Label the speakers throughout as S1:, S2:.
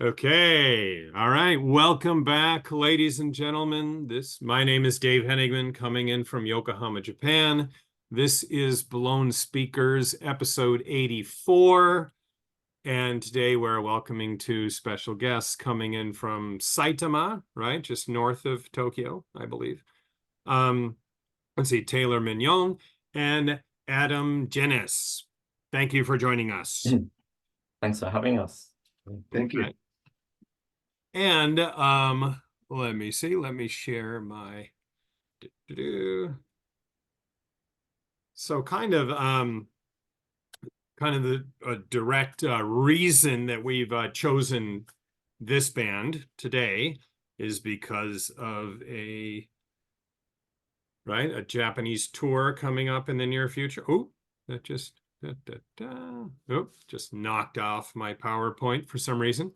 S1: Okay. All right. Welcome back, ladies and gentlemen. My name is Dave Hoenigman, coming in from Yokohama, Japan. This is Blown Speakers, episode 84. And today we're welcoming two special guests coming in from Saitama, right? Just north of Tokyo, I believe. Let's see, Taylor Mignon and Adam Gyenes. Thank you for joining us.
S2: Thanks for having us.
S3: Thank you.
S1: Okay. And let me see. Let me share my. So kind of the direct reason that we've chosen this band today is because of a Japanese tour coming up in the near future. Oh, that just oh, just knocked off my PowerPoint for some reason.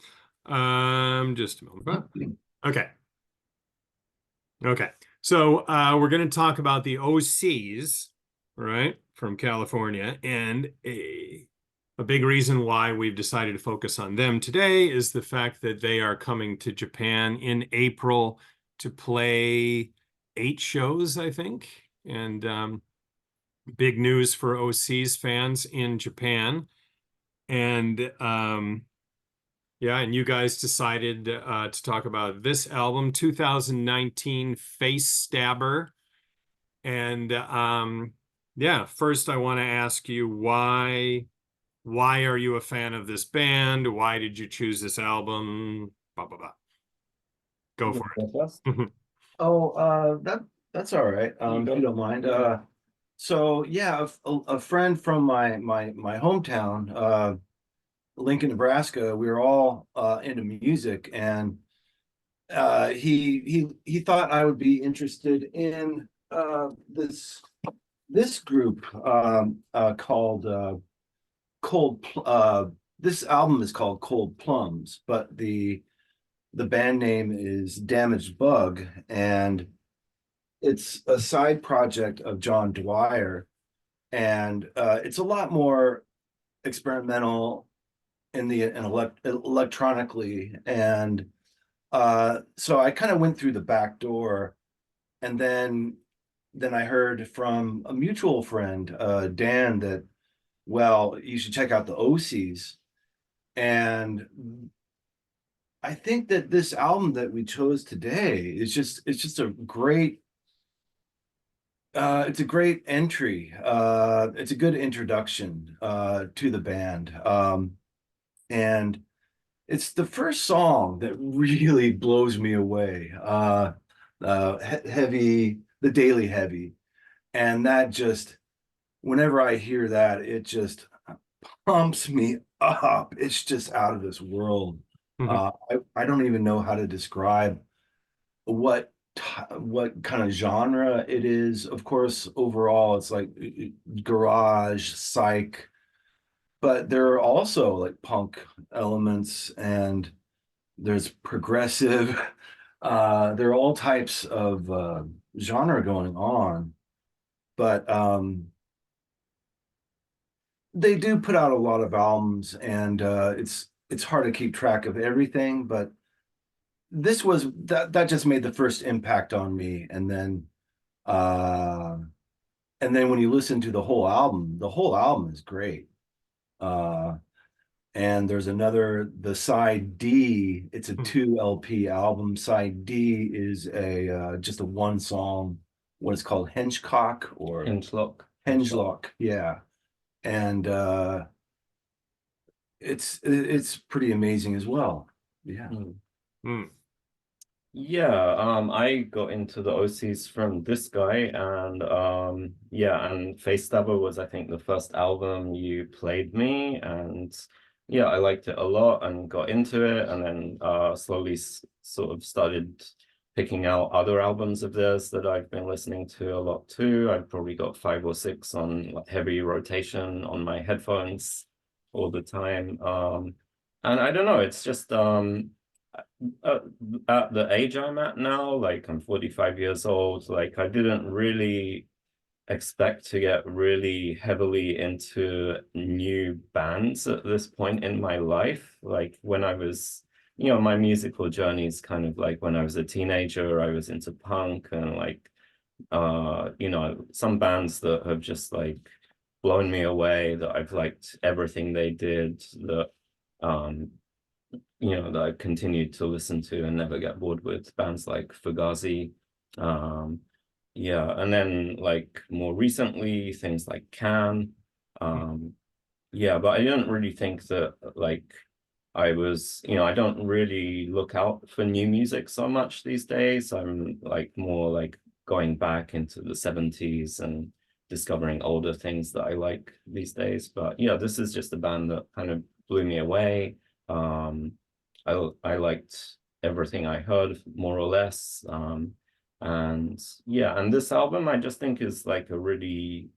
S1: Just a moment. Okay. Okay. So we're going to talk about the OCs, right, from California. And a big reason why we've decided to focus on them today is the fact that they are coming to Japan in April to play 8 shows, I think. And big news for OCs fans in Japan. And yeah, and you guys decided to talk about this album, 2019 Face Stabber. And yeah, first I want to ask you why are you a fan of this band? Why did you choose this album? Blah blah blah. Go for it.
S3: Oh, that's all right. If you don't mind. So yeah, a friend from my hometown, Lincoln, Nebraska. We were all into music, and he thought I would be interested in this group called Cold. This album is called Cold Plums, but the band name is Damaged Bug, and it's a side project of John Dwyer, and it's a lot more experimental electronically, and so I kind of went through the back door, and then I heard from a mutual friend, Dan, that well, you should check out the OCs, and I think that this album that we chose today is just a great it's a great entry. It's a good introduction to the band. And it's the first song that really blows me away. Heavy, the Daily Heavy. And that just whenever I hear that, it just pumps me up. It's just out of this world. I don't even know how to describe what what kind of genre it is. Of course, overall, it's like garage, psych, but there are also like punk elements, and there's progressive. There are all types of genre going on, but they do put out a lot of albums, and it's hard to keep track of everything, but this was that just made the first impact on me. Uh and then when you listen to the whole album is great. uh and there's the side D. It's a 2 LP album. Side D is a just a one song, what is called Henchcock or Hengelock, yeah. And it's pretty amazing as well. Yeah.
S2: Yeah, I got into the OCs from this guy, and yeah, and Face Stabber was, I think, the first album you played me, and yeah, I liked it a lot and got into it, and then slowly sort of started picking out other albums of theirs that I've been listening to a lot too. I've probably got 5 or 6 on like, heavy rotation on my headphones all the time. And I don't know, it's just at the age I'm at now, like I'm 45 years old, like I didn't really expect to get really heavily into new bands at this point in my life. Like when I was you know, my musical journey is kind of like when I was a teenager, I was into punk and like, you know, some bands that have just like blown me away, that I've liked everything they did, that, you know, that I've continued to listen to and never get bored with, bands like Fugazi. Yeah, and then like more recently, things like Can. Yeah, but I didn't really think that like I was, you know, I don't really look out for new music so much these days. I'm like more like going back into the 70s and discovering older things that I like these days. But yeah, this is just a band that kind of blew me away. Um, I liked everything I heard more or less. And yeah, and this album I just think is like a really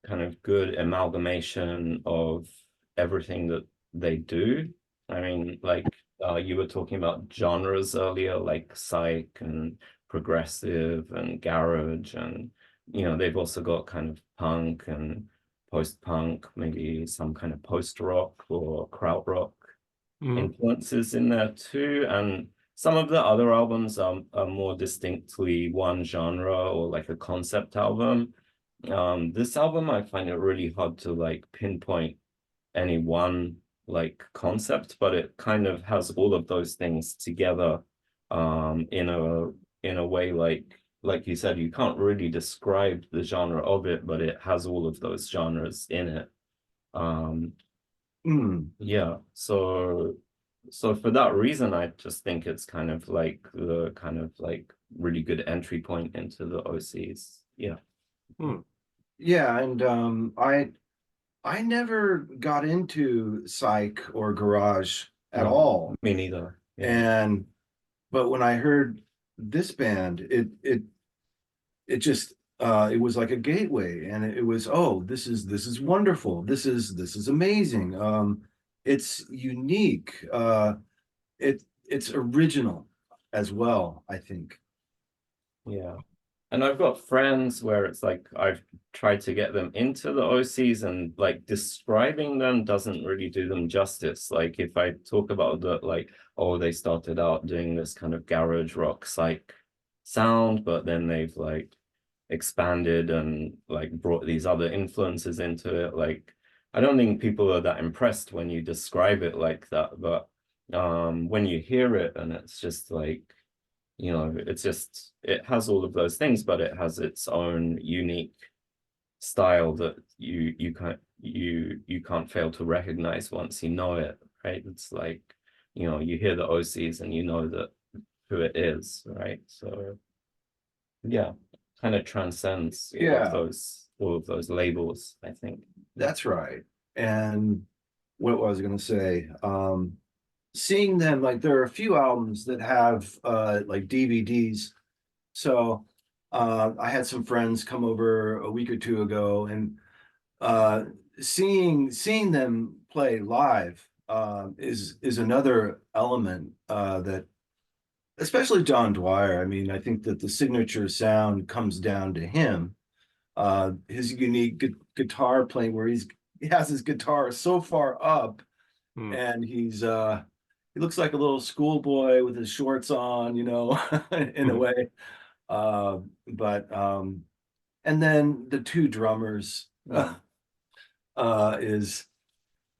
S2: kind of good amalgamation of everything that they do. I mean, like you were talking about genres earlier, like psych and progressive and garage, and you know, they've also got kind of punk and post-punk, maybe some kind of post-rock or krautrock influences in there too. And some of the other albums are more distinctly one genre or like a concept album. This album, I find it really hard to like pinpoint any one like concept, but it kind of has all of those things together in a way like you said, you can't really describe the genre of it, but it has all of those genres in it. Yeah, so for that reason, I just think it's kind of like the kind of like really good entry point into the OCs. Yeah.
S3: Yeah, and I never got into psych or garage at
S2: No,
S3: all.
S2: me neither. Yeah.
S3: And but when I heard this band, it just it was like a gateway, and it was, oh, this is wonderful. This is amazing. It's unique. It's original as well, I think.
S2: Yeah. And I've got friends where it's like I've tried to get them into the OCs and like describing them doesn't really do them justice. Like if I talk about the like, oh, they started out doing this kind of garage rock psych sound, but then they've like expanded and like brought these other influences into it. Like I don't think people are that impressed when you describe it like that, but when you hear it and it's just like, you know, it's just, it has all of those things, but it has its own unique style that you can't fail to recognize once you know it, right? It's like, you know, you hear the OCs and you know that who it is, right? So yeah, kind of transcends
S3: Yeah,
S2: all of those labels, I think.
S3: that's right. And what was I going to say? Seeing them, like, there are a few albums that have like DVDs. So I had some friends come over a week or two ago, and seeing them play live is another element that, especially John Dwyer. I mean, I think that the signature sound comes down to him. His unique guitar playing, where he has his guitar so far up, and he looks like a little schoolboy with his shorts on, in a way. But and then the two drummers is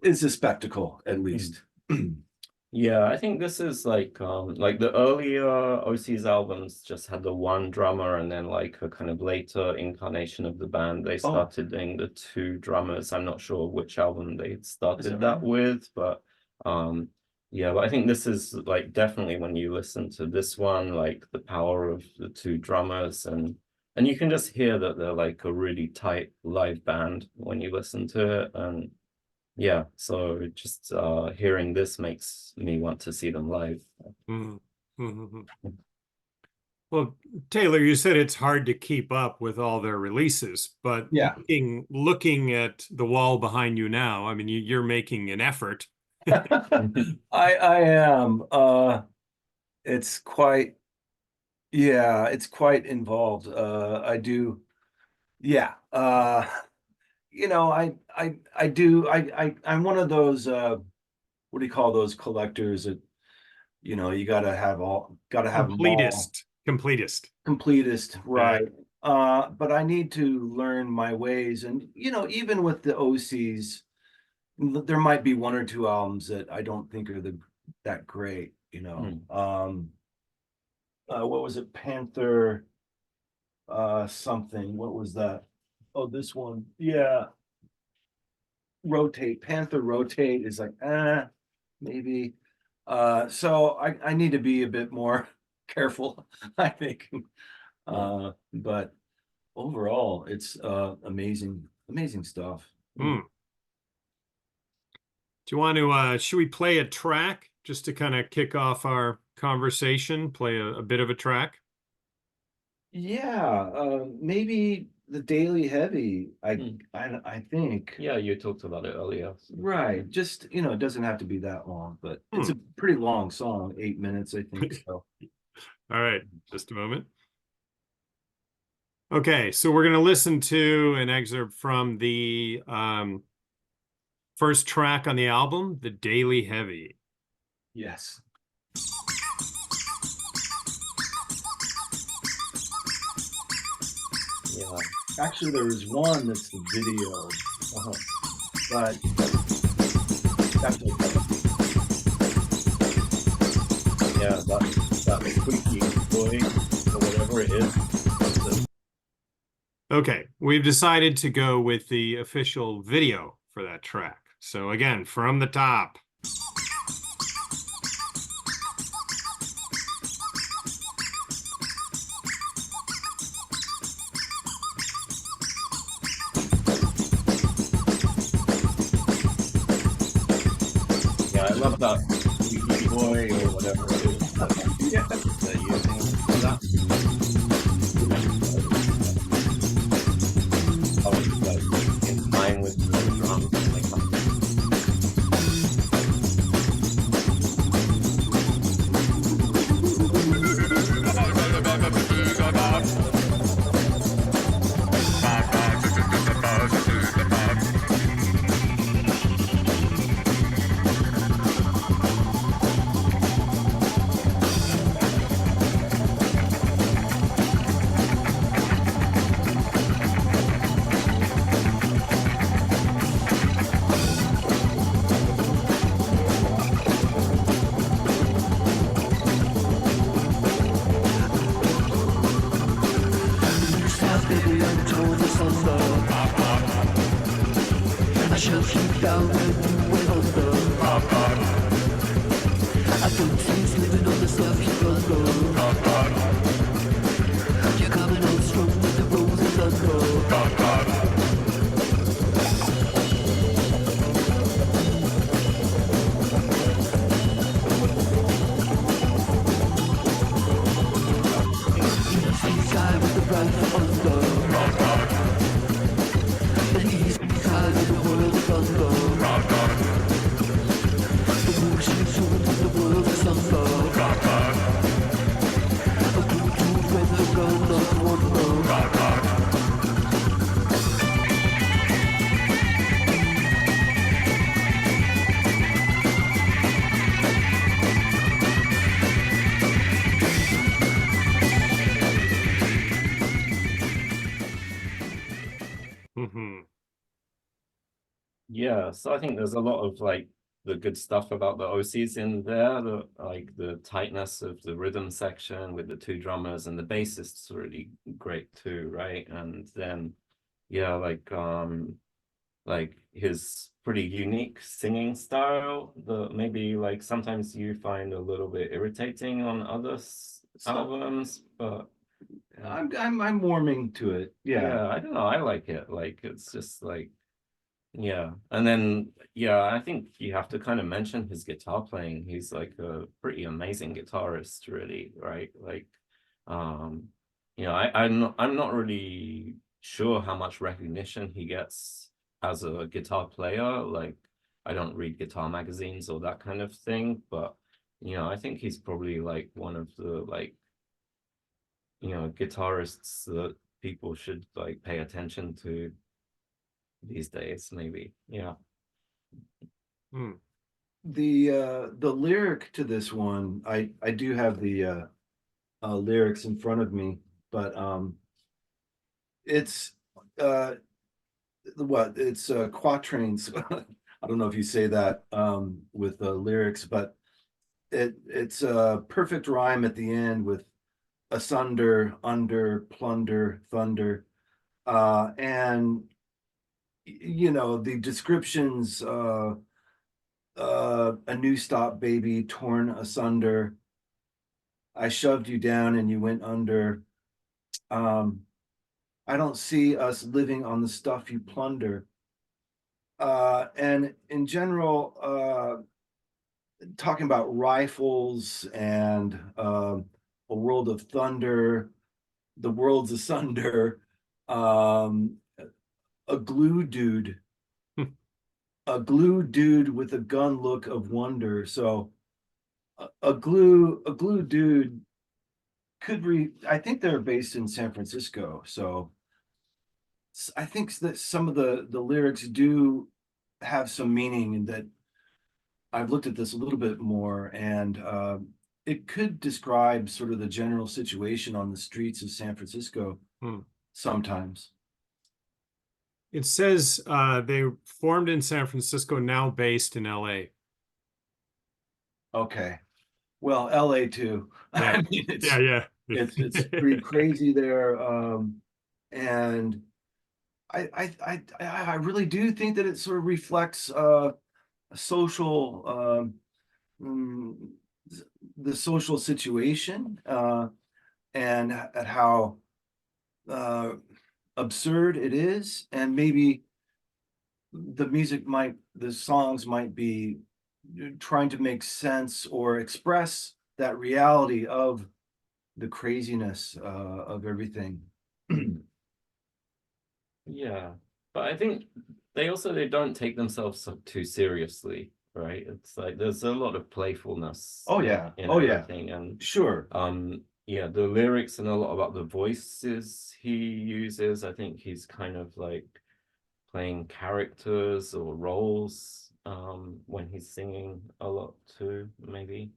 S3: a spectacle, at least.
S2: Yeah, I think this is like the earlier OC's albums just had the one drummer, and then like a kind of later incarnation of the band, they started doing the two drummers. I'm not sure which album they started that with, but yeah, but I think this is like definitely when you listen to this one, like the power of the two drummers, and you can just hear that they're like a really tight live band when you listen to it. And yeah, so just hearing this makes me want to see them live.
S1: Well, Taylor, you said it's hard to keep up with all their releases, but
S3: Yeah.
S1: looking at the wall behind you now, I mean, you're making an effort.
S3: I am. It's quite, yeah, it's quite involved. I do, yeah. I do. I'm one of those. What do you call those collectors that you know, you gotta have them all. Completist, right. But I need to learn my ways. And, you know, even with the OCs, there might be one or two albums that I don't think are that great, you know. What was it? Panther something. What was that? Oh, this one. Yeah. Rotate. Panther Rotate is like, maybe. So I need to be a bit more careful, I think. But overall, it's amazing stuff.
S1: Do you want to should we play a track just to kind of kick off our conversation? Play a bit of a track?
S3: Yeah, maybe the Daily Heavy. I think.
S2: Yeah, you talked about it earlier.
S3: Right. Just, you know, it doesn't have to be that long, but it's a pretty long song, 8 minutes, I think. So.
S1: All right, just a moment. Okay, so we're going to listen to an excerpt from the first track on the album, The Daily Heavy.
S3: Yes.
S2: Yeah.
S3: Actually, there was one that's the video, but that's okay.
S2: Yeah, that squeaky boy or whatever it is.
S1: Okay, we've decided to go with the official video for that track. So again, from the top.
S2: Yeah, I love that squeaky boy or whatever it is. Yeah, they're using for that. In line with the drums like that. Yeah, so I think there's a lot of like the good stuff about the OCs in there, like the tightness of the rhythm section with the two drummers, and the bassist's really great too, right? And then yeah, like his pretty unique singing style that maybe like sometimes you find a little bit irritating on other albums, but
S3: I'm warming to it.
S2: yeah, I don't know, I like it. Like it's just like yeah, and then yeah, I think you have to kind of mention his guitar playing. He's like a pretty amazing guitarist, really, right? Like, you know, I'm not really sure how much recognition he gets as a guitar player. Like, I don't read guitar magazines or that kind of thing, but you know, I think he's probably like one of the like, you know, guitarists that people should like pay attention to these days, maybe. Yeah.
S3: the lyric to this one, I do have the lyrics in front of me, but it's it's quatrains. I don't know if you say that with lyrics, but it's a perfect rhyme at the end with asunder, under, plunder, thunder, and you know the descriptions. A new stop, baby, torn asunder. I shoved you down and you went under. I don't see us living on the stuff you plunder. And in general, talking about rifles and a world of thunder, the world's asunder, a glue dude, a glue dude with a gun look of wonder. So a glue dude could I think they're based in San Francisco, so I think that some of the lyrics do have some meaning, and that I've looked at this a little bit more, and it could describe sort of the general situation on the streets of San Francisco sometimes.
S1: It says they formed in San Francisco, now based in LA.
S3: Okay. Well, LA too.
S1: Yeah.
S3: I mean,
S1: Yeah.
S3: it's pretty crazy there. And I really do think that it sort of reflects a social the social situation and at how absurd it is, and maybe the songs might be trying to make sense or express that reality of the craziness of everything.
S2: Yeah, but I think they don't take themselves too seriously, right? It's like there's a lot of playfulness.
S3: Oh yeah,
S2: in
S3: oh yeah,
S2: everything, and
S3: sure.
S2: yeah, the lyrics and a lot about the voices he uses. I think he's kind of like playing characters or roles when he's singing a lot too, maybe.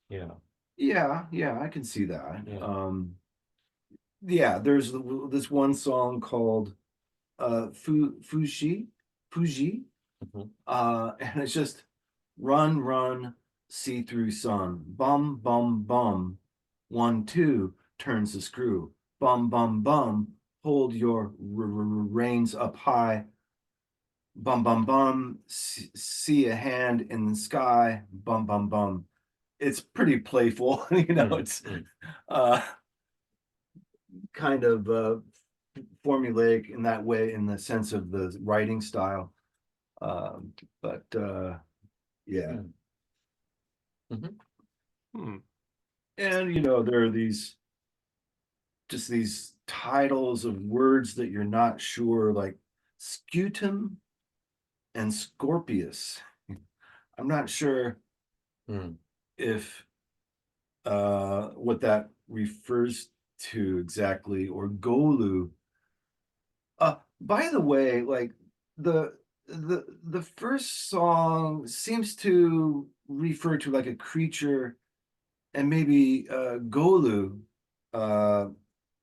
S2: Yeah.
S3: Yeah, I can see that.
S2: Yeah.
S3: Yeah, there's this one song called Fuji,
S2: Mhm.
S3: and it's just run, run, see through sun, bum, bum, bum, 1, 2, turns the screw, bum, bum, bum, hold your reins up high, bum, bum, bum, see a hand in the sky, bum, bum, bum. It's pretty playful, you know. It's uh kind of formulaic in that way, in the sense of the writing style. But yeah.
S2: Mhm.
S3: And you know, there are these titles of words that you're not sure, like scutum and scorpius. I'm not sure if what that refers to exactly, or golu. By the way, like the first song seems to refer to like a creature, and maybe Golu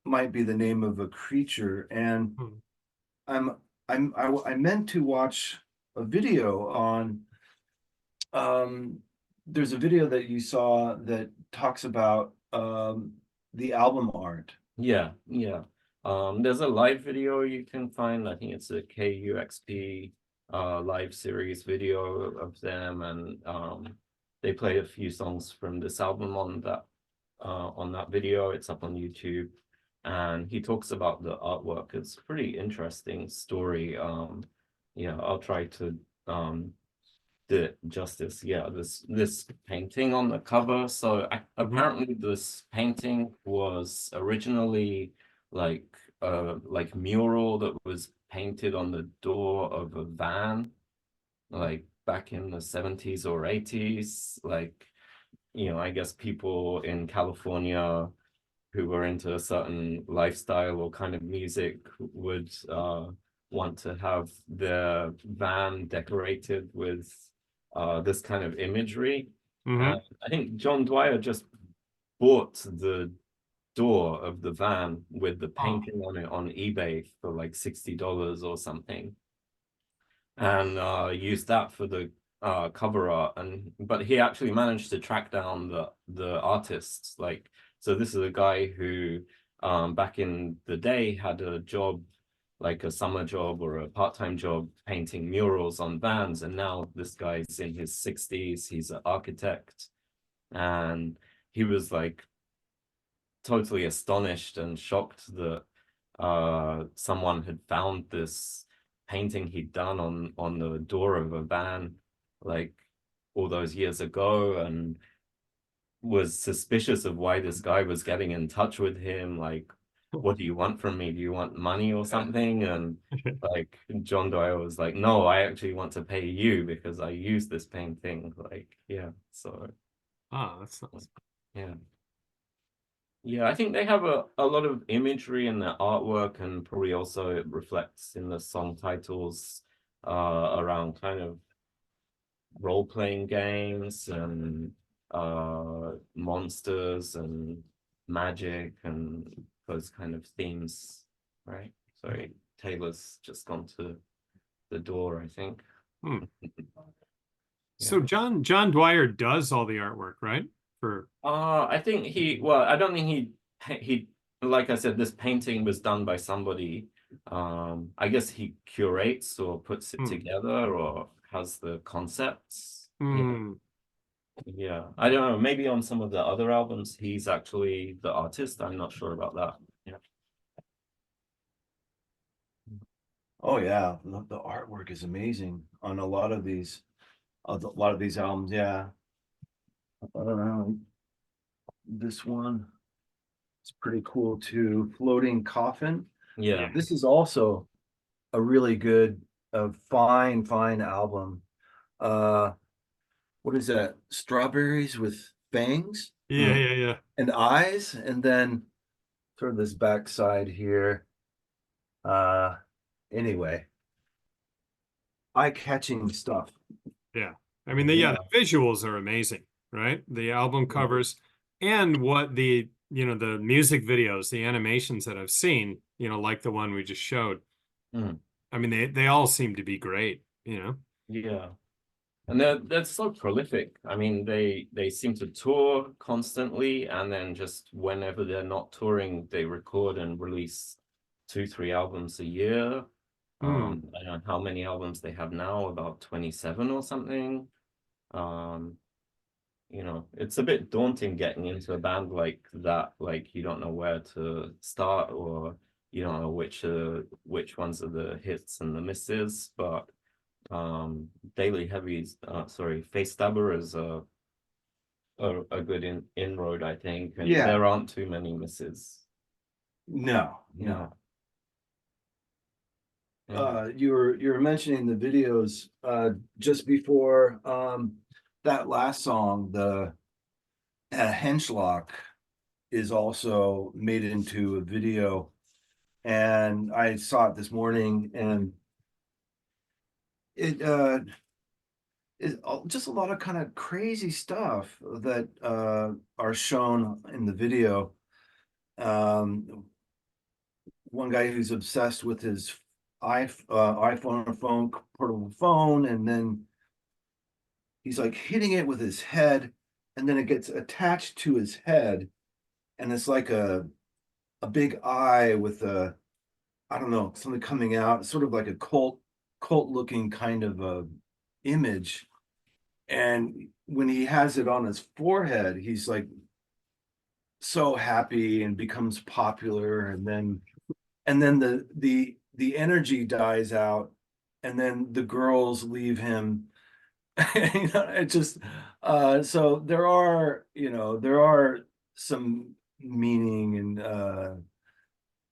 S3: might be the name of a creature. And I'm I meant to watch a video on there's a video that you saw that talks about the album art.
S2: Yeah. There's a live video you can find. I think it's a KUXP live series video of them, and they play a few songs from this album on that video. It's up on YouTube, and he talks about the artwork. It's a pretty interesting story. Yeah, I'll try to do it justice. Yeah, this painting on the cover. So apparently this painting was originally like mural that was painted on the door of a van, like back in the 70s or 80s. Like, you know, I guess people in California who were into a certain lifestyle or kind of music would want to have their van decorated with this kind of imagery.
S1: Hmm.
S2: I think John Dwyer just bought the door of the van with the painting on it on eBay for like $60 or something, and used that for the cover art. And but he actually managed to track down the artists. Like, so this is a guy who back in the day had a job, like a summer job or a part-time job, painting murals on vans, and now this guy's in his 60s. He's an architect, and he was like totally astonished and shocked that someone had found this painting he'd done on the door of a van like all those years ago, and was suspicious of why this guy was getting in touch with him. Like, what do you want from me? Do you want money or something? And like John Doyle was like, no, I actually want to pay you because I use this painting. Like, yeah, so
S1: That's nice.
S2: yeah. Yeah, I think they have a lot of imagery in their artwork, and probably also it reflects in the song titles around kind of role-playing games and monsters and magic and those kind of themes, right? Sorry, Taylor's just gone to the door, I think.
S1: Hmm.
S2: Yeah.
S1: So John Dwyer does all the artwork, right? For
S2: I think well, I don't think he, like I said, this painting was done by somebody. I guess he curates or puts it
S1: Hmm.
S2: together or has the concepts.
S1: Hmm.
S2: Yeah. I don't know, maybe on some of the other albums he's actually the artist. I'm not sure about that. Yeah.
S3: Oh yeah, the artwork is amazing on a lot of these albums. Yeah, I don't know. This one is pretty cool too. Floating Coffin.
S2: Yeah.
S3: This is also a really good, fine album. Uh, what is that? Strawberries with fangs
S1: Yeah, yeah, yeah.
S3: and eyes, and then sort of this backside here. Uh, anyway, eye-catching stuff.
S1: Yeah. I mean,
S3: Yeah.
S1: the visuals are amazing, right? The album covers and what the music videos, the animations that I've seen, like the one we just showed.
S2: Mm.
S1: I mean, they all seem to be great.
S2: Yeah. And they're so prolific. I mean, they seem to tour constantly, and then just whenever they're not touring, they record and release 2, 3 albums a year.
S1: Hmm.
S2: I don't know how many albums they have now, about 27 or something. Um, it's a bit daunting getting into a band like that. Like, you don't know where to start, or you don't know which ones are the hits and the misses, but Daily Heavy's Face Stabber is a good inroad, I think, and
S3: Yeah.
S2: there aren't too many misses.
S3: No.
S2: Yeah.
S3: You were mentioning the videos just before that last song, the Henschlock is also made into a video, and I saw it this morning, and it is just a lot of kind of crazy stuff that are shown in the video. One guy who's obsessed with his iPhone or portable phone, and then he's like hitting it with his head, and then it gets attached to his head, and it's like a big eye with I don't know, something coming out, sort of like a cult looking kind of a image. And when he has it on his forehead, he's like so happy and becomes popular, and then the energy dies out, and then the girls leave him. It just so there are some meaning and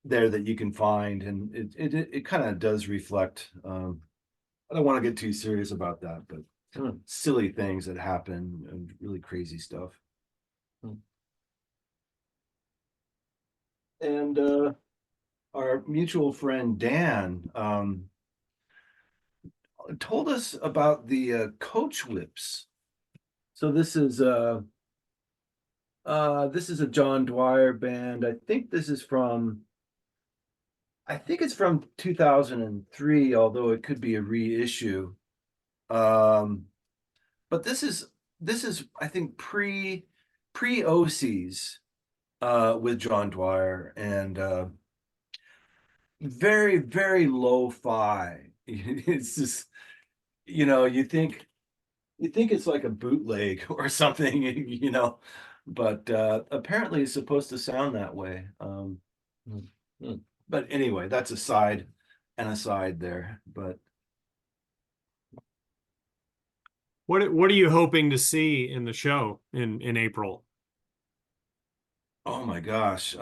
S3: there that you can find, and it kind of does reflect. I don't want to get too serious about that, but silly things that happen and really crazy stuff. And our mutual friend Dan told us about the Coach Whips. So this is a John Dwyer band. I think it's from 2003, although it could be a reissue. But this is I think pre OCs with John Dwyer, and very, very lo-fi. It's just, you think it's like a bootleg or something, but apparently it's supposed to sound that way. But anyway, that's aside there. But
S1: What are you hoping to see in the show in April?
S3: oh my gosh,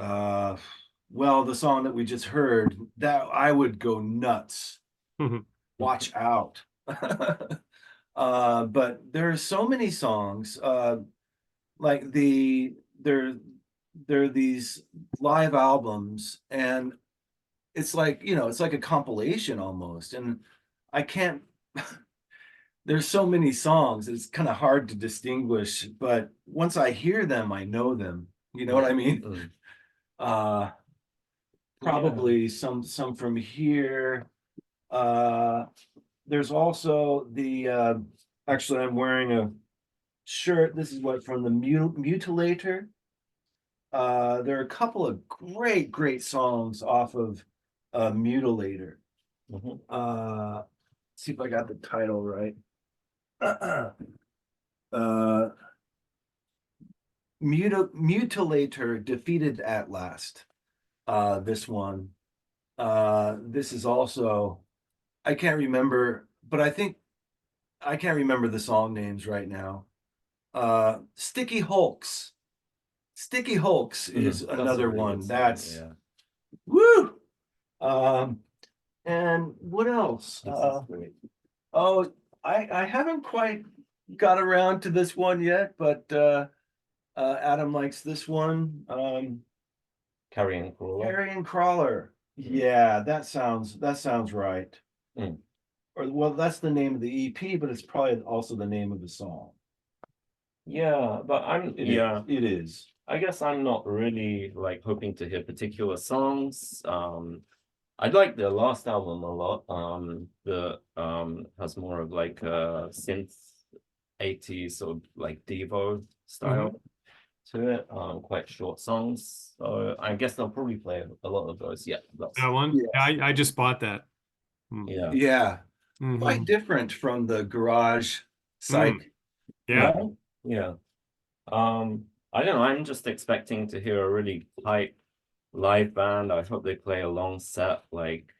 S3: well, the song that we just heard, that I would go nuts. Watch out. But there are so many songs, like there are these live albums, and it's like, it's like a compilation almost, and I can't there's so many songs, it's kind of hard to distinguish, but once I hear them, I know them. You know what I mean? Probably some from here. There's also the actually, I'm wearing a shirt. This is from the Mutilator. There are a couple of great songs off of Mutilator. See if I got the title right. Mutilator, Defeated at Last. This one. This is also, I can't remember, but I think I can't remember the song names right now. Sticky Hulks. Sticky Hulks is another one. That's woo. And what else? Oh, I haven't quite got around to this one yet, but Adam likes this one.
S2: Carrion Crawler.
S3: Carrion Crawler. Yeah, that sounds right. Or, well, that's the name of the EP, but it's probably also the name of the song.
S2: Yeah, but
S3: it is.
S2: I guess I'm not really like hoping to hear particular songs. I like the last album a lot. The has more of like a synth 80s sort of like Devo style to it. Quite short songs. So I guess I'll probably play a lot of those. Yeah,
S1: That one? Yeah, I just bought that.
S3: Yeah. Quite different from the garage psych.
S1: Yeah.
S2: Yeah. I don't know. I'm just expecting to hear a really tight live band. I hope they play a long set, like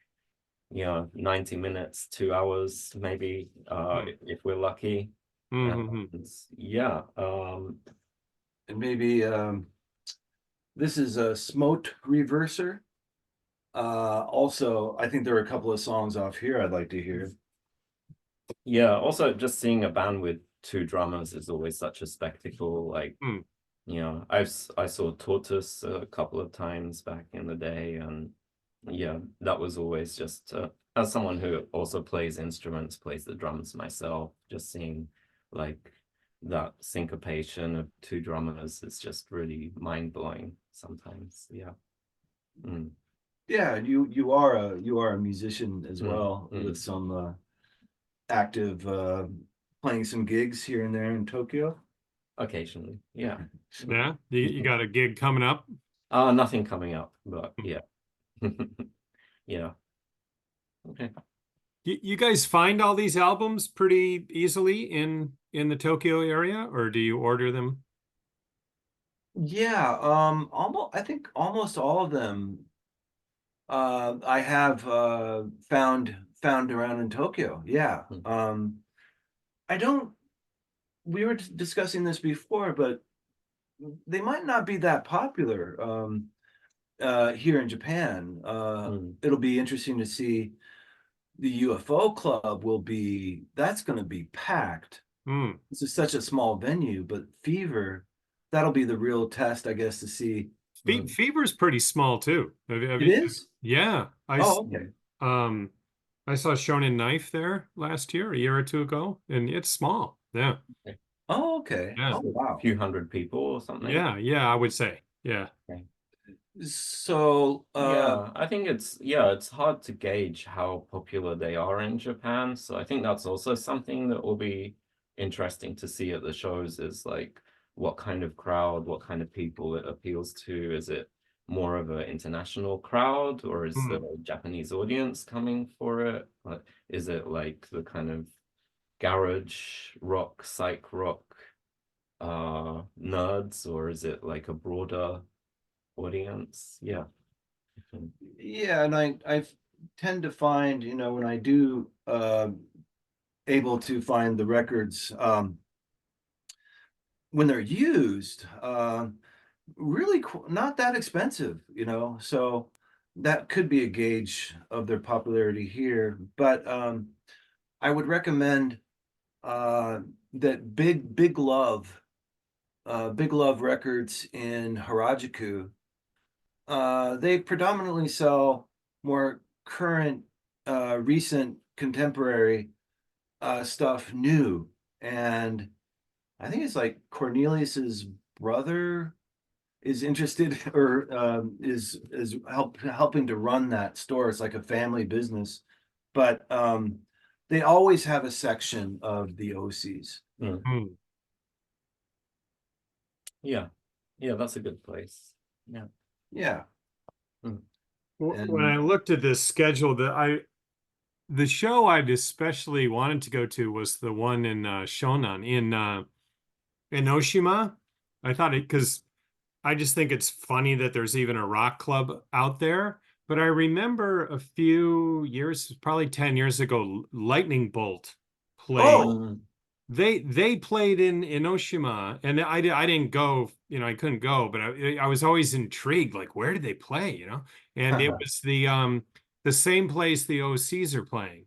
S2: 90 minutes, 2 hours, maybe, if we're lucky. Yeah.
S3: And maybe this is a Smote Reverser. Also, I think there are a couple of songs off here I'd like to hear.
S2: Yeah, also just seeing a band with 2 drummers is always such a spectacle. Like, I saw Tortoise a couple of times back in the day, and yeah, that was always just as someone who also plays instruments, plays the drums myself, just seeing like that syncopation of 2 drummers is just really mind-blowing sometimes. Yeah.
S3: Yeah, and you are a musician as well, with some active playing some gigs here and there in Tokyo.
S2: Occasionally, yeah.
S1: Yeah, you got a gig coming up?
S2: Nothing coming up, but yeah. Yeah. Okay.
S1: You guys find all these albums pretty easily in the Tokyo area, or do you order them?
S3: Yeah, I think almost all of them I have found around in Tokyo. Yeah. I don't, we were discussing this before, but they might not be that popular here in Japan. It'll be interesting to see. The UFO Club that's going to be packed. This is such a small venue, but Fever, that'll be the real test, I guess, to see.
S1: Fever's pretty small too.
S3: It is?
S1: Yeah.
S3: Okay.
S1: I saw Shonen Knife there last year, a year or two ago, and it's small. Yeah.
S3: Oh, okay.
S1: Yeah.
S3: Oh, wow.
S2: A few hundred people or something.
S1: Yeah, I would say. Yeah.
S3: So,
S2: Yeah, I think it's hard to gauge how popular they are in Japan. So I think that's also something that will be interesting to see at the shows is like what kind of crowd, what kind of people it appeals to. Is it more of an international crowd, or is the Japanese audience coming for it? Is it like the kind of garage rock, psych rock nerds, or is it like a broader audience? Yeah.
S3: yeah, and I tend to find, when I do able to find the records, when they're used, really not that expensive, so that could be a gauge of their popularity here. But I would recommend that Big Love Records in Harajuku. They predominantly sell more current, recent, contemporary stuff new, and I think it's like Cornelius's brother is interested or is helping to run that store. It's like a family business, but they always have a section of the OCs.
S1: Mm.
S2: Yeah. Yeah, that's a good place. Yeah.
S3: Yeah.
S1: When I looked at this schedule, the show I'd especially wanted to go to was the one in Shonan in Oshima. I thought it because I just think it's funny that there's even a rock club out there. But I remember a few years, probably 10 years ago, Lightning Bolt played.
S3: Oh,
S1: They played in Enoshima, and I didn't go, I couldn't go, but I was always intrigued, like where did they play, And it was the same place the OCs are playing.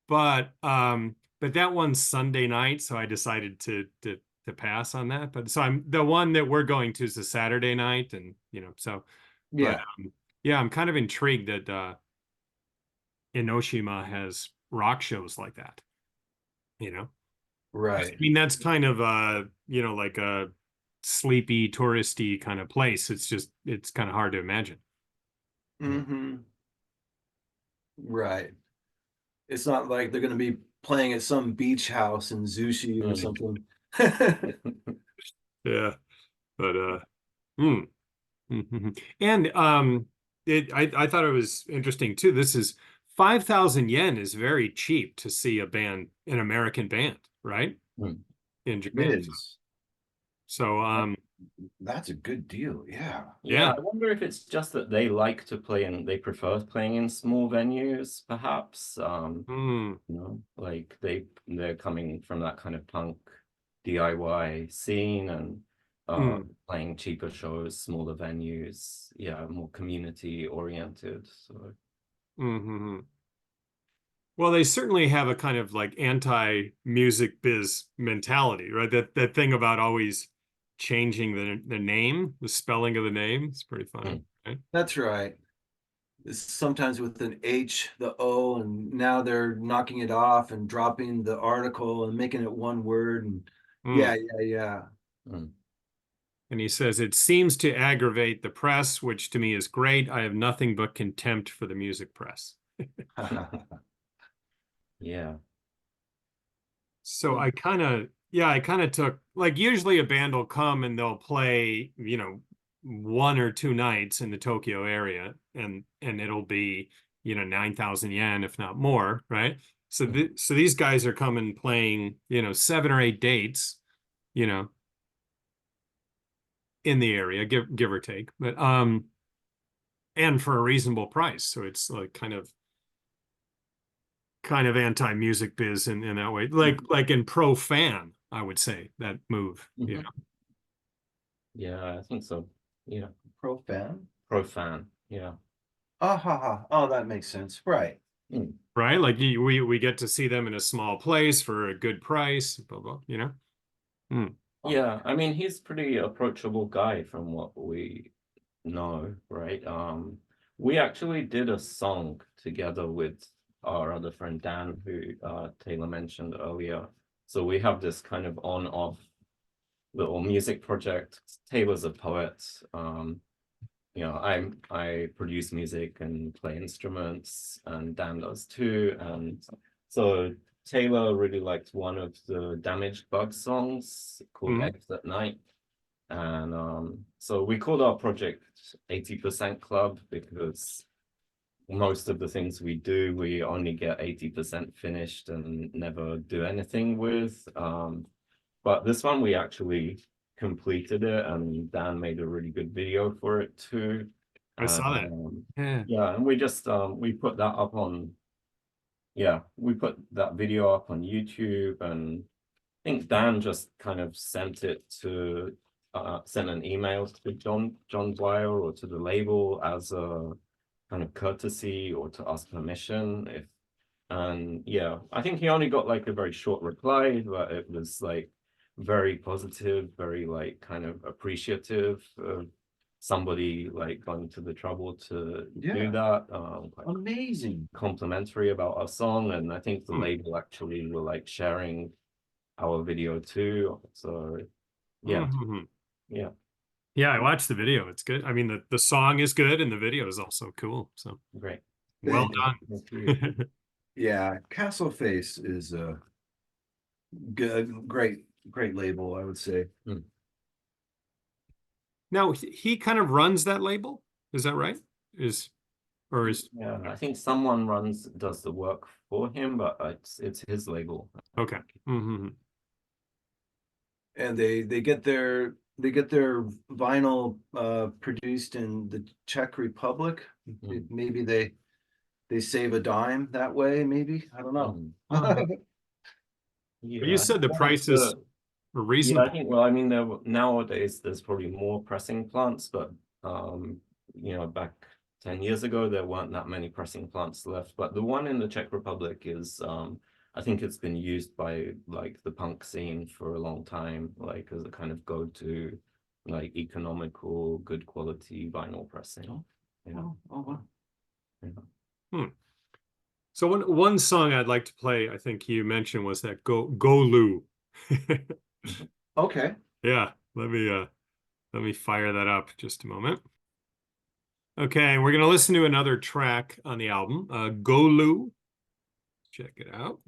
S1: But that one's Sunday night, so I decided to pass on that. But so I'm the one that we're going to is a Saturday night, and so but
S3: yeah,
S1: yeah, I'm kind of intrigued that Enoshima has rock shows like that, I
S3: right.
S1: mean, that's kind of like a sleepy, touristy kind of place. It's kind of hard to imagine.
S3: Mm-hmm. Right. It's not like they're going to be playing at some beach house in Zushi or something.
S1: Yeah, but hmm. And I thought it was interesting too. This is 5,000 yen is very cheap to see an American band, right? In
S3: It
S1: Japan.
S3: is.
S1: So
S3: That's a good deal. Yeah.
S2: Yeah, I wonder if it's just that they like to play and they prefer playing in small venues, perhaps. Like they're coming from that kind of punk DIY scene and playing cheaper shows, smaller venues, yeah, more community oriented. So
S1: Well, they certainly have a kind of like anti-music biz mentality, right? That thing about always changing the name, the spelling of the name. It's pretty funny, right?
S3: That's right. Sometimes with an H, the O, and now they're knocking it off and dropping the article and making it one word. And yeah.
S1: And he says, it seems to aggravate the press, which to me is great. I have nothing but contempt for the music press.
S2: yeah.
S1: So I kind of took, like, usually a band will come and they'll play, 1 or 2 nights in the Tokyo area, and it'll be, 9,000 yen, if not more, right? So these guys are coming playing, 7 or 8 dates, in the area, give or take, but and for a reasonable price. So it's like kind of anti-music biz in that way, like in pro fan, I would say that move.
S2: Yeah, I think so. Yeah.
S3: Pro fan?
S2: Pro fan, yeah.
S3: Oh, that makes sense. Right.
S1: Right, like we get to see them in a small place for a good price, blah blah,
S2: Yeah, I mean he's pretty approachable guy from what we know, right? We actually did a song together with our other friend Dan, who Taylor mentioned earlier. So we have this kind of on-off little music project. Taylor's a poet. You know, I produce music and play instruments, and Dan does too. And so Taylor really liked one of the Damaged Bug songs called Eggs at Night. And so we called our project 80% Club, because most of the things we do, we only get 80% finished and never do anything with. But this one, we actually completed it, and Dan made a really good video for it too.
S1: I saw that.
S2: Yeah, and we just we put that up on, we put that video up on YouTube, and I think Dan just kind of sent it to sent an email to John Dwyer or to the label as a kind of courtesy, or to ask permission if. And yeah, I think he only got like a very short reply, but it was like very positive, very like kind of appreciative of somebody like going to the trouble to do that. Quite
S3: Amazing.
S2: complimentary about our song, and I think the label actually were like sharing our video too. So yeah,
S1: Yeah, I watched the video. It's good. I mean, the song is good, and the video is also cool. So
S2: great.
S1: well
S3: Thank you.
S1: done.
S3: Yeah, Castle Face is a good, great label, I would say.
S1: Now he kind of runs that label. Is that right?
S2: Yeah, I think someone does the work for him, but it's his label.
S1: Okay.
S3: And they get their vinyl produced in the Czech Republic. Maybe they save a dime that way, maybe. I don't know.
S2: Yeah,
S1: But you said the prices are reasonable.
S2: Yeah, I think, well, I mean, nowadays there's probably more pressing plants, but you know, back 10 years ago there weren't that many pressing plants left. But the one in the Czech Republic is I think it's been used by like the punk scene for a long time, like as a kind of go-to, like economical, good quality vinyl pressing.
S3: Oh wow.
S1: So one song I'd like to play, I think you mentioned, was that Go Lou.
S3: Okay.
S1: Yeah, let me fire that up just a moment. Okay, we're gonna listen to another track on the album, Go Lou. Check it out.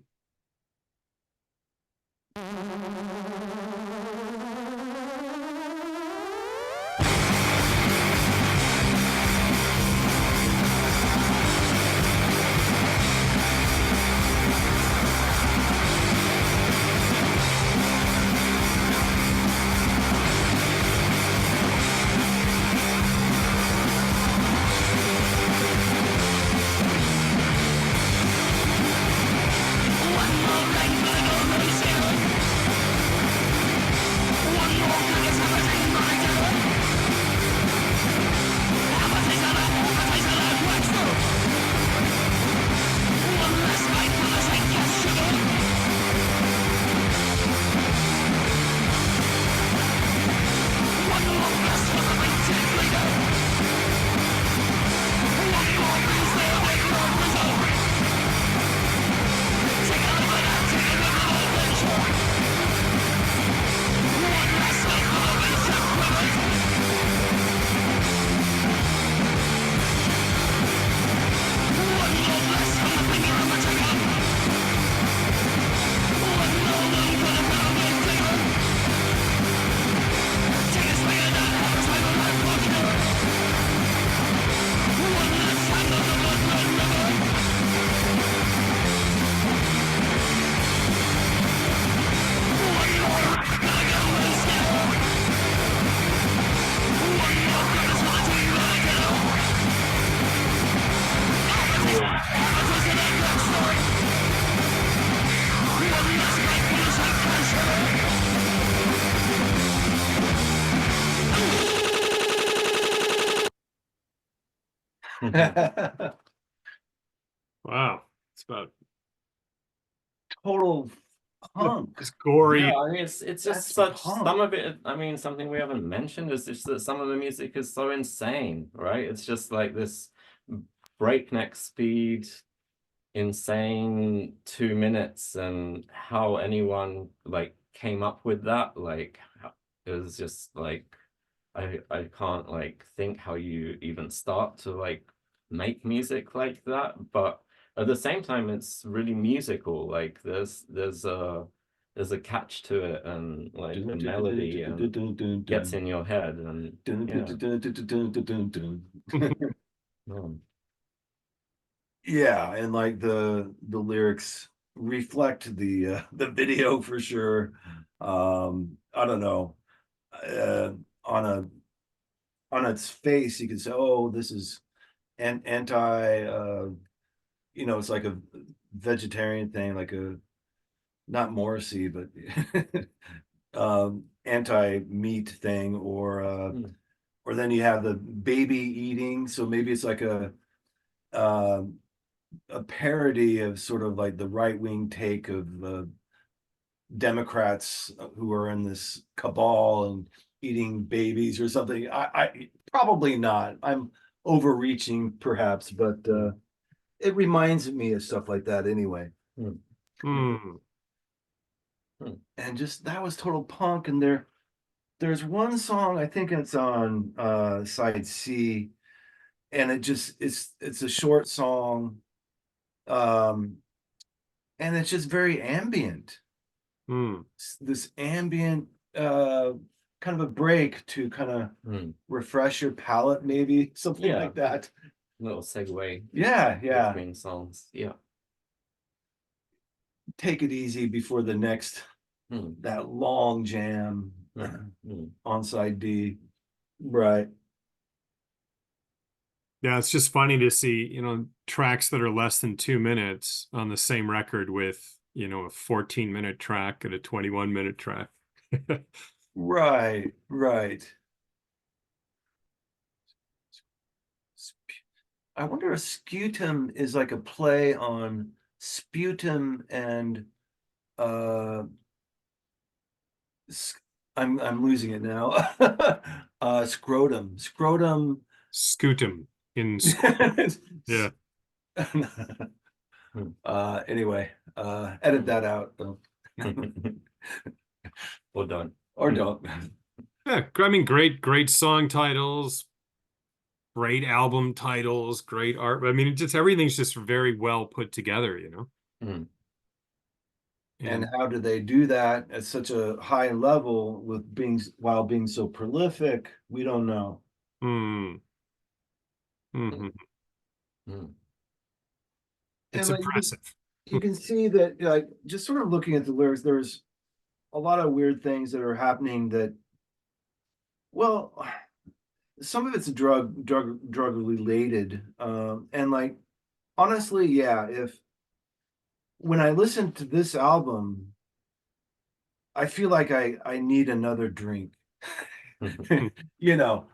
S1: Wow, it's about
S3: Total punk.
S1: it's gory.
S2: Yeah, I mean, it's just
S3: That's
S2: such
S3: punk.
S2: some of it. I mean, something we haven't mentioned is just that some of the music is so insane, right? It's just like this breakneck speed, insane 2 minutes, and how anyone like came up with that, like it was just like I can't like think how you even start to like make music like that, but at the same time it's really musical. Like there's a catch to it, and like the melody and gets in your head, and um,
S3: Yeah, and like the lyrics reflect the video for sure. I don't know. On its face, you could say, "Oh, this is anti." It's like a vegetarian thing, like a not Morrissey, but anti-meat thing, or then you have the baby eating. So maybe it's like uh, a parody of sort of like the right-wing take of Democrats who are in this cabal and eating babies or something. I probably not. I'm overreaching perhaps, but it reminds me of stuff like that anyway.
S1: Hmm.
S3: And just that was total punk. And there's one song, I think it's on side C, and it's a short song. And it's just very ambient.
S1: Hmm.
S3: This ambient kind of a break to kind of refresh your palate, maybe something
S2: Yeah.
S3: like that.
S2: Little segue
S3: Yeah, yeah.
S2: between songs. Yeah.
S3: Take it easy before the next that long jam on side D. Right.
S1: Yeah, it's just funny to see, tracks that are less than 2 minutes on the same record with, a 14-minute track and a 21-minute track.
S3: Right, right. I wonder if sputum is like a play on sputum and I'm losing it now. Scrotum. Scrotum.
S1: Scutum in yeah.
S3: Anyway, edit that out though.
S2: Or don't.
S3: Or don't.
S1: Yeah, I mean, great song titles, great album titles, great art. I mean, everything's just very well put together,
S3: And how do they do that at such a high level while being so prolific? We don't know.
S1: hmm. It's
S3: And like
S1: impressive.
S3: you can see that, like, just sort of looking at the lyrics, there's a lot of weird things that are happening that, well, some of it's drug related. And like, honestly, yeah, if when I listen to this album, I feel like I need another drink.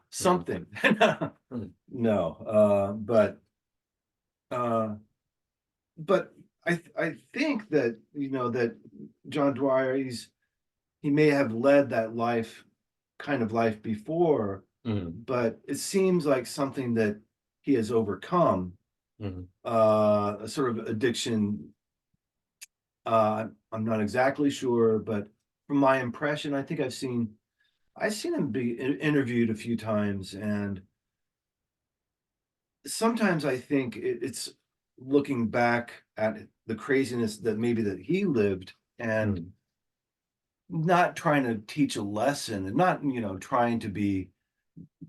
S3: Something. No, uh, but I think that that John Dwyer, he may have led that kind of life before, but it seems like something that he has overcome, a sort of addiction. I'm not exactly sure, but from my impression, I think I've seen him be interviewed a few times, and sometimes I think it's looking back at the craziness that maybe that he lived, and not trying to teach a lesson, and not trying to be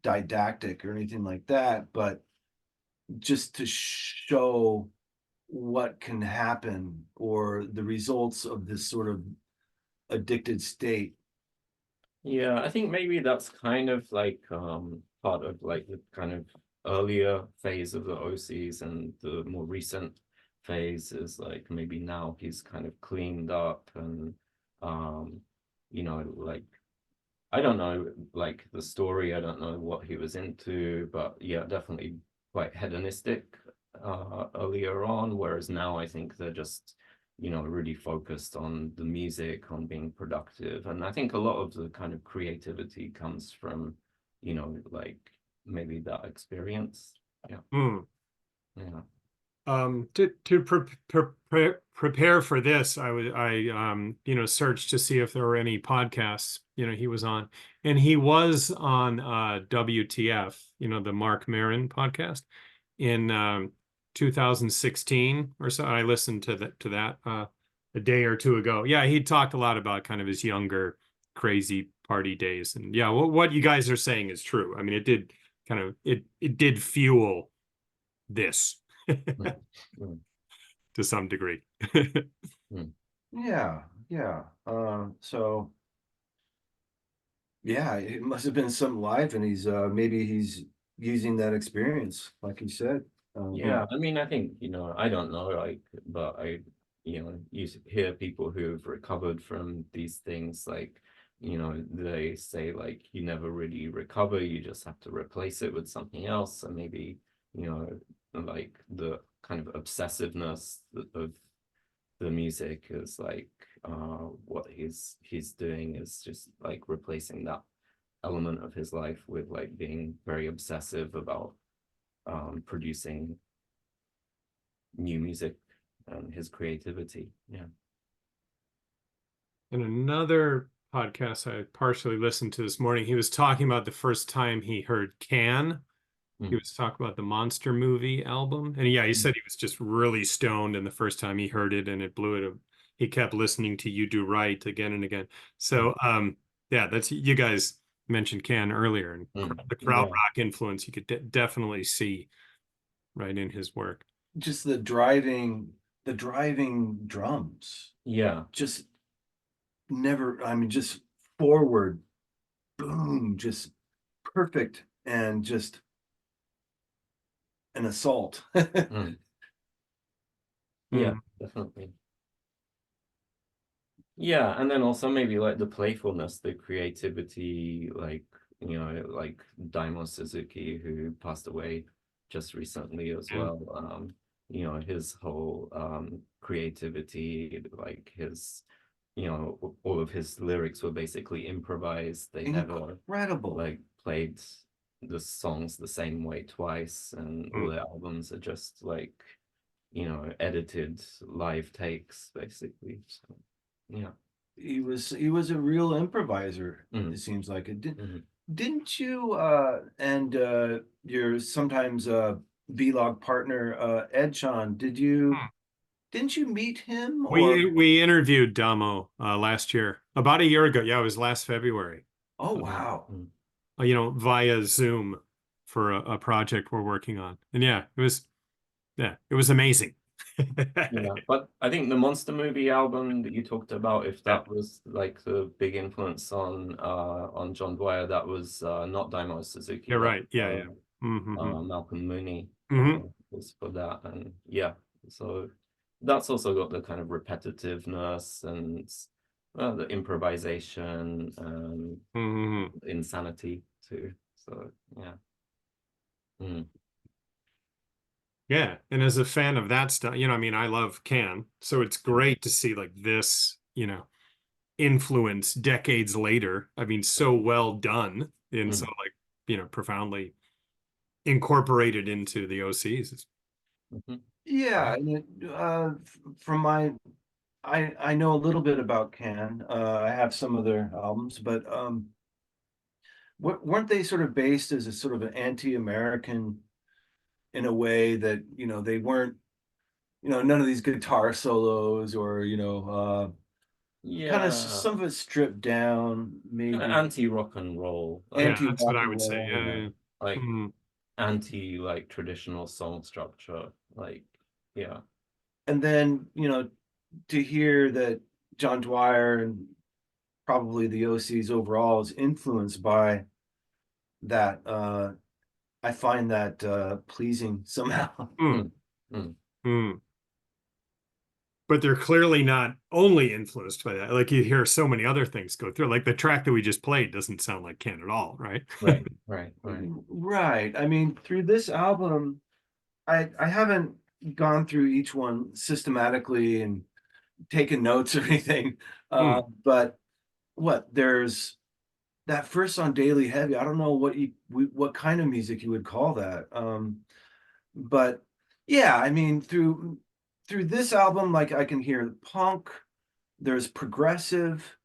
S3: didactic or anything like that, but just to show what can happen or the results of this sort of addicted state.
S2: Yeah, I think maybe that's kind of like part of like the kind of earlier phase of the OCs, and the more recent phase is like maybe now he's kind of cleaned up, and like I don't know like the story, I don't know what he was into, but yeah, definitely quite hedonistic earlier on, whereas now I think they're just really focused on the music, on being productive. And I think a lot of the kind of creativity comes from, like maybe that experience. Yeah.
S1: Mm.
S2: Yeah.
S1: Prepare for this, I searched to see if there were any podcasts, he was on, and he was on WTF, the Mark Maron podcast in 2016 or so. I listened to that a day or two ago. Yeah, he talked a lot about kind of his younger crazy party days, and yeah, what you guys are saying is true. I mean, it did fuel this
S2: Mm,
S1: to some degree.
S2: mm.
S3: Yeah, yeah. So yeah, it must have been some life, and maybe he's using that experience, like you said.
S2: Yeah, I mean, I think, I don't know, like, but you hear people who've recovered from these things, like, they say, like, you never really recover, you just have to replace it with something else. And maybe, like the kind of obsessiveness of the music is like, what he's doing is just like replacing that element of his life with like being very obsessive about producing new music and his creativity. Yeah.
S1: In another podcast I partially listened to this morning, he was talking about the first time he heard Can. He was talking about the Monster Movie album. And yeah, he said he was just really stoned, and the first time he heard it and it blew it. He kept listening to You Do Right again and again. So yeah, that's, you guys mentioned Can earlier, and the krautrock influence you could definitely see right in his work.
S3: Just the driving drums.
S2: Yeah.
S3: Just never, I mean, just forward, boom, just perfect, and just an assault.
S2: Yeah, definitely. Yeah, and then also maybe like the playfulness, the creativity, like, like Daimon Suzuki, who passed away just recently as well. His whole creativity, like his, all of his lyrics were basically improvised. They never
S3: Incredible.
S2: like played the songs the same way twice, and all the albums are just like, edited live takes basically. So yeah.
S3: He was a real improviser, it seems like. Didn't you and your sometimes vlog partner Ed Sean, didn't you meet him, or
S1: We interviewed Damo last year, about a year ago. Yeah, it was last February.
S3: oh wow.
S1: Via Zoom for a project we're working on. And yeah, it was amazing.
S2: Yeah, but I think the Monster Movie album that you talked about, if that was like the big influence on John Dwyer, that was not Daimon Suzuki.
S1: You're right. Yeah,
S2: Malcolm Mooney was for that, and yeah, so that's also got the kind of repetitiveness and the improvisation and insanity too. So yeah.
S1: Yeah, and as a fan of that stuff, I mean, I love Can, so it's great to see like this, influence decades later. I mean, so well done and so like, profoundly incorporated into the OCs.
S3: Yeah, and from my I know a little bit about Can. I have some of their albums, but weren't they sort of based as a sort of an anti-American in a way that, they weren't, none of these guitar solos, or kind of some of it stripped down, maybe
S2: Anti-rock and roll.
S1: Yeah, that's what I would say. Yeah.
S2: Like anti like traditional song structure. Like, yeah.
S3: And then, to hear that John Dwyer and probably the OCs overall is influenced by that, I find that pleasing somehow.
S1: But they're clearly not only influenced by that. Like you hear so many other things go through. Like the track that we just played doesn't sound like Can at all, right?
S3: Right. I mean, through this album, I haven't gone through each one systematically and taken notes or anything. But there's that first song, Daily Heavy. I don't know what kind of music you would call that. But yeah, I mean, through this album, like I can hear punk, there's progressive,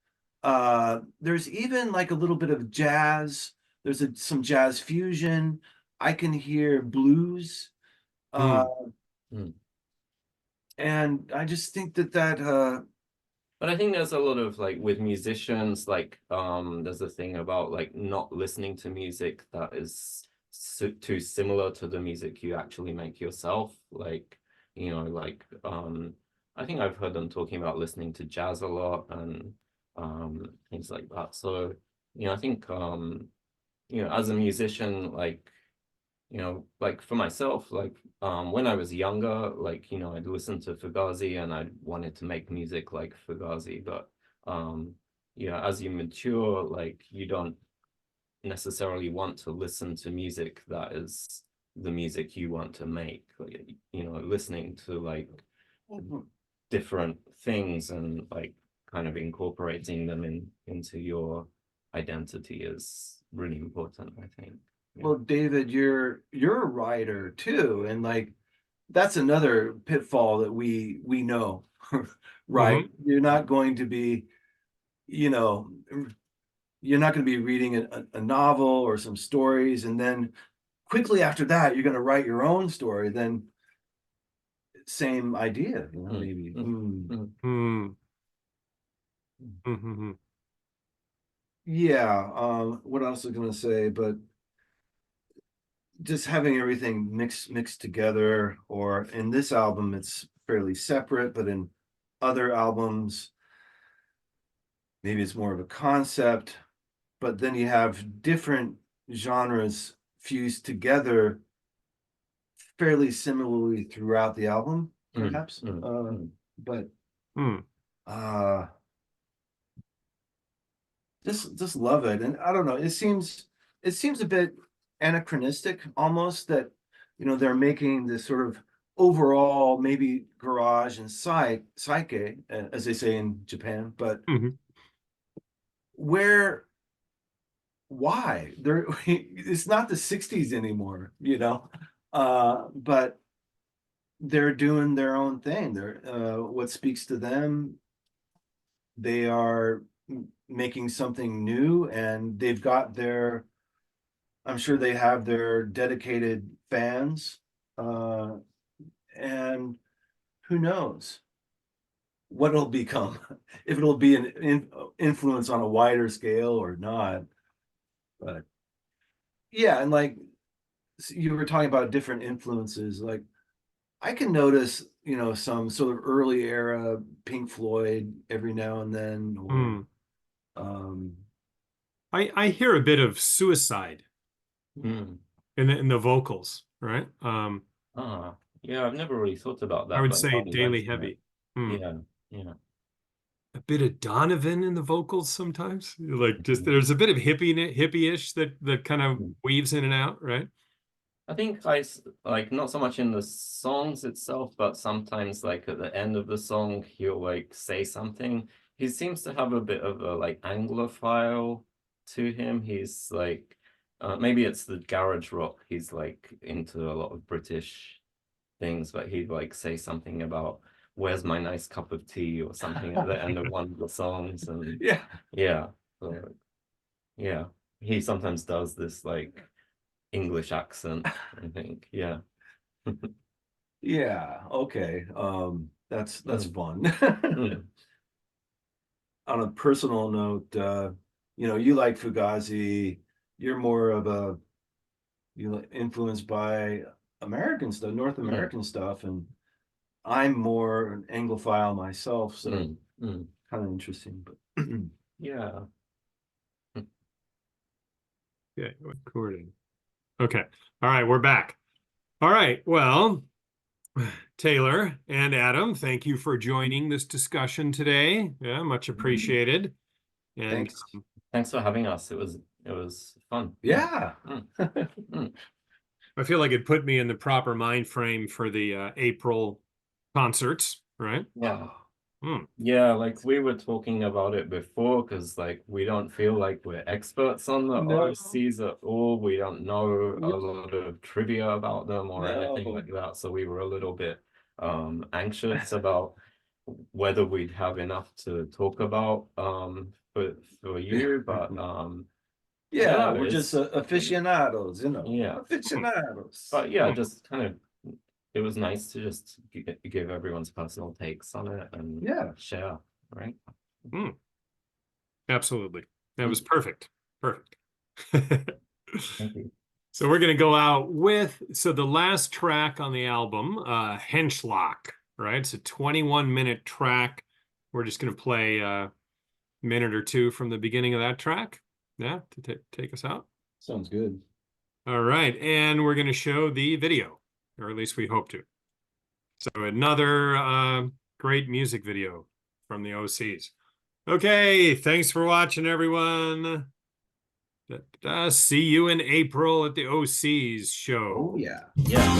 S3: there's even like a little bit of jazz, there's some jazz fusion, I can hear blues, uh,
S1: Mm.
S2: Mm.
S3: and I just think that
S2: But I think there's a lot of like with musicians, like there's a thing about like not listening to music that is too similar to the music you actually make yourself. Like, like I think I've heard them talking about listening to jazz a lot and things like that. So, I think as a musician, like like for myself, like when I was younger, like I'd listen to Fugazi and I wanted to make music like Fugazi, but as you mature, like you don't necessarily want to listen to music that is the music you want to make. Like, listening to like different things and like kind of incorporating them into your identity is really important, I think. Yeah.
S3: well, David, you're a writer too, and like that's another pitfall that we know, right?
S1: Mhm.
S3: You're not going to be, you know, you're not going to be reading a novel or some stories, and then quickly after that, you're going to write your own story. Then same idea,
S2: Mm,
S3: maybe.
S2: mm, mm,
S1: Mm.
S2: mm.
S1: Mhm.
S3: Yeah. What else was I going to say? But just having everything mixed together, or in this album, it's fairly separate, but in other albums, maybe it's more of a concept. But then you have different genres fused together fairly similarly throughout the album,
S2: Mm,
S3: perhaps.
S2: mm, mm.
S3: But
S1: Mm.
S3: uh just love it. And I don't know, it seems a bit anachronistic almost that they're making this sort of overall maybe garage and psyche, as they say in Japan, but
S1: Mhm.
S3: where why? There it's not the 60s anymore, but they're doing their own thing. They're what speaks to them. They are making something new, and they've got their. I'm sure they have their dedicated fans, uh, and who knows what it'll become, if it'll be an influence on a wider scale or not. But yeah, and like you were talking about different influences, like I can notice, some sort of early era Pink Floyd every now and then, or
S1: Mm.
S3: um,
S1: I hear a bit of suicide
S2: Mm.
S1: in the vocals, right?
S2: Ah, yeah, I've never really thought about
S1: I
S2: that,
S1: would
S2: but
S1: say
S2: now you
S1: Daily
S2: mention it.
S1: Heavy. Mm.
S2: Yeah, yeah.
S1: A bit of Donovan in the vocals sometimes. Like just there's a bit of hippie-ish that kind of
S2: Mhm.
S1: weaves in and out, right?
S2: I think like not so much in the songs itself, but sometimes like at the end of the song, he'll like say something. He seems to have a bit of a like Anglophile to him. He's like, maybe it's the garage rock. He's like into a lot of British things, but he'd like say something about "Where's my nice cup of tea" or something at the end of one of the songs, and
S3: yeah,
S2: yeah, so, yeah, he sometimes does this like English accent, I think. Yeah.
S3: yeah, okay. That's
S2: Mm,
S3: fun.
S2: mm,
S3: On a personal note, you like Fugazi, you're more of influenced by American stuff, North
S2: mm,
S3: American stuff, and I'm more an Anglophile myself, so
S2: mm, mm.
S3: kind of interesting. But
S2: Yeah.
S1: Yeah, recording. Okay. All right, we're back. All right. Well, Taylor and Adam, thank you for joining this discussion today. Yeah, much appreciated. And
S3: thanks.
S2: Thanks for having us. It was fun. Yeah.
S3: Yeah.
S2: Mm, mm.
S1: I feel like it put me in the proper mind frame for the April concerts, right?
S2: Yeah.
S1: Hmm.
S2: Yeah, like we were talking about it before, because like we don't feel like we're experts on the
S3: No.
S2: OCs at all. We don't know a
S3: Yep.
S2: lot of trivia about them or anything
S3: No.
S2: like that. So we were a little bit anxious about whether we'd have enough to talk about for you, but
S3: Yeah,
S2: yeah,
S3: we're just
S2: it's
S3: aficionados, you know.
S2: Yeah.
S3: Aficionados.
S2: but yeah,
S1: Hmm.
S2: just kind of it was nice to just give everyone's personal takes on it and
S3: Yeah.
S2: share, right?
S1: Absolutely. That was
S2: Mm.
S1: perfect. Perfect.
S2: Thank you.
S1: So we're going to go out with, so the last track on the album, Henschlock, right? It's a 21-minute track. We're just going to play a minute or two from the beginning of that track. Yeah, to take us out.
S3: Sounds good.
S1: All right. And we're going to show the video, or at least we hope to. So another great music video from the OCs. Okay. Thanks for watching, everyone. See you in April at the OCs show.
S3: Oh yeah.
S2: Yeah.